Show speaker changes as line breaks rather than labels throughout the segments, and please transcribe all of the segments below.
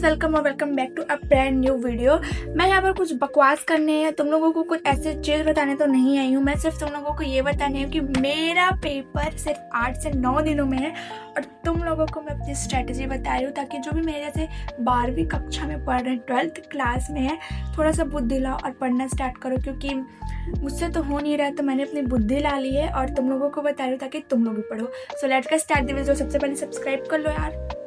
Guys, welcome और welcome back to a brand new video. मैं यहाँ पर कुछ बकवास करने या तुम लोगों को कुछ ऐसे चीज़ बताने तो नहीं आई हूँ। मैं सिर्फ तुम लोगों को ये बताने हूँ कि मेरा पेपर सिर्फ 8 से 9 दिनों में है और तुम लोगों को मैं अपनी स्ट्रैटेजी बता रही हूँ ताकि जो भी मेरे जैसे 12वीं कक्षा में पढ़ रहे हैं, 12th क्लास में है, थोड़ा सा बुद्धि लाओ और पढ़ना स्टार्ट करो, क्योंकि मुझसे तो हो नहीं रहा है। तो मैंने अपनी बुद्धि ला ली है और तुम लोगों को बता रही हूँ ताकि तुम लोग भी पढ़ो। So let's get start the video. सबसे पहले सब्सक्राइब कर लो यार।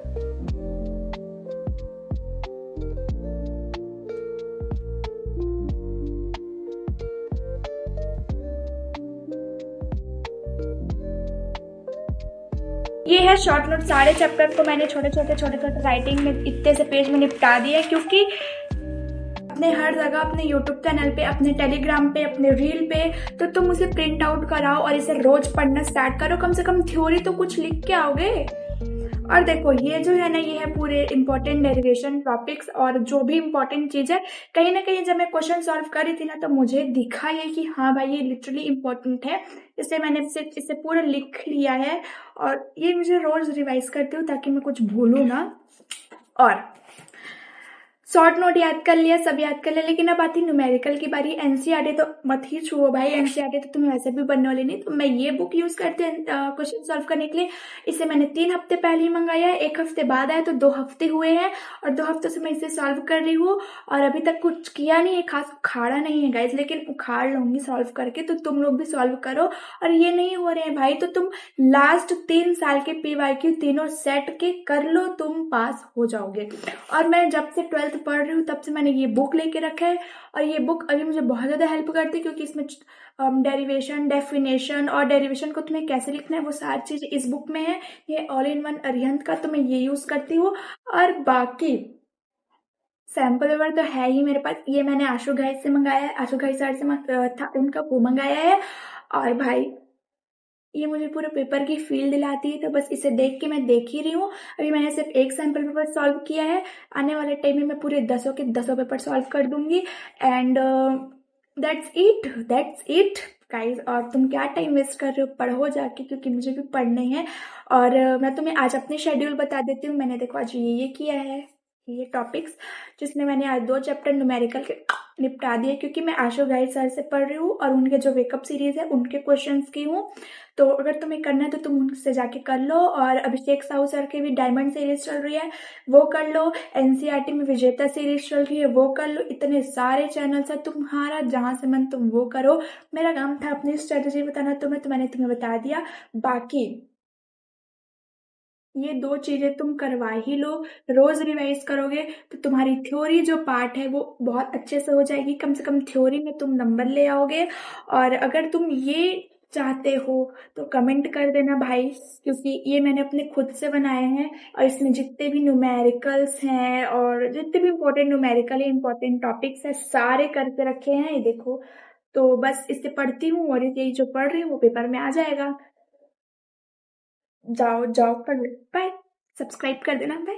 ये है शॉर्ट नोट। सारे चैप्टर को मैंने छोटे छोटे राइटिंग में इतने से पेज में निपटा दिया है, क्योंकि अपने हर जगह, अपने यूट्यूब चैनल पे, अपने टेलीग्राम पे, अपने रील पे, तो तुम उसे प्रिंट आउट कराओ और इसे रोज पढ़ना स्टार्ट करो। कम से कम थ्योरी तो कुछ लिख के आओगे। और देखो, ये जो है ना, ये है पूरे इंपॉर्टेंट डेरिवेशन टॉपिक्स और जो भी इंपॉर्टेंट चीज है। कहीं ना कहीं जब मैं क्वेश्चन सॉल्व कर रही थी ना, तो मुझे दिखा ये कि हाँ भाई, ये लिटरली इंपॉर्टेंट है, इसलिए मैंने सिर्फ इसे पूरा लिख लिया है और ये मुझे रोज रिवाइज करती हूँ ताकि मैं कुछ भूलूं ना। और शॉर्ट नोट याद कर लिया, सब याद कर लिया, लेकिन अब आती न्यूमेरिकल की बारी। एनसीईआरटी तो मत ही छुओ भाई, एनसीईआरटी तो तुम्हें वैसे भी बनने वाली नहीं। तो मैं ये बुक यूज करती हूँ क्वेश्चन सॉल्व करने के लिए। इसे मैंने 3 हफ्ते पहले ही मंगाया है, 1 हफ्ते बाद आया, तो 2 हफ्ते हुए हैं और 2 हफ्तों से मैं इसे सॉल्व कर रही हूँ और अभी तक कुछ किया नहीं है, खास उखाड़ा नहीं है गाइज, लेकिन उखाड़ लूंगी सॉल्व करके। तो तुम लोग भी सॉल्व करो। और ये नहीं हो रहे हैं भाई, तो तुम लास्ट 3 साल के पीवाईक्यू तीनों सेट के कर लो, तुम पास हो जाओगे। और मैं जब से 12th पढ़ रही हूँ तब से मैंने ये बुक लेके रखा है और ये बुक अभी मुझे बहुत ज़्यादा हेल्प करती है, क्योंकि इसमें डेरिवेशन, डेफिनेशन और डेरिवेशन को तुम्हें कैसे लिखना है वो सारी चीज़ें इस बुक में है। ये ऑल इन वन अरिहंत का, तो मैं ये यूज़ करती हूँ। और बाकी सैम्पल पेपर तो है ही मेरे पास, ये मैंने आशु गाइड से मंगाया है, आशु गाइड सर से था उनका, वो मंगाया है। और भाई, ये मुझे पूरे पेपर की फील दिलाती है, तो बस इसे देख के मैं देख ही रही हूँ। अभी मैंने सिर्फ एक सैम्पल पेपर सॉल्व किया है, आने वाले टाइम में मैं पूरे 10 के 10 पेपर सॉल्व कर दूंगी। And that's it guys. और तुम क्या टाइम वेस्ट कर रहे हो, पढ़ो जाके, क्योंकि मुझे भी पढ़ने हैं। और मैं तुम्हें आज अपने शेड्यूल बता देती हूँ। मैंने देखो आज ये किया है, ये टॉपिक्स, जिसमें मैंने आज 2 चैप्टर न्यूमेरिकल के निपटा दिए, क्योंकि मैं आशु गाइड सर से पढ़ रही हूँ और उनके जो वेकअप सीरीज है उनके क्वेश्चंस की हूँ। तो अगर तुम्हें करना है तो तुम उनसे जाके कर लो। और अभिषेक साहू सर की भी डायमंड सीरीज चल रही है, वो कर लो। एनसीईआरटी में विजेता सीरीज चल रही है, वो कर लो। इतने सारे चैनल्स है, तुम्हारा जहां से मन तुम वो करो। मेरा काम था अपनी स्ट्रेटेजी बताना, तो मैंने तुम्हें बता दिया। बाकी ये 2 चीजें तुम करवा ही लो, रोज रिवाइज करोगे तो तुम्हारी थ्योरी जो पार्ट है वो बहुत अच्छे से हो जाएगी। कम से कम थ्योरी में तुम नंबर ले आओगे। और अगर तुम ये चाहते हो तो कमेंट कर देना भाई, क्योंकि ये मैंने अपने खुद से बनाए हैं और इसमें जितने भी न्यूमेरिकल्स हैं और जितने भी इंपॉर्टेंट न्यूमेरिकली इंपॉर्टेंट टॉपिक्स है सारे करके रखे हैं, ये देखो। तो बस इससे पढ़ती हूँ और यही जो पढ़ रही हूँ वो पेपर में आ जाएगा। जाओ जाओ पढ़ लो। बाय। सब्सक्राइब कर देना। बाय।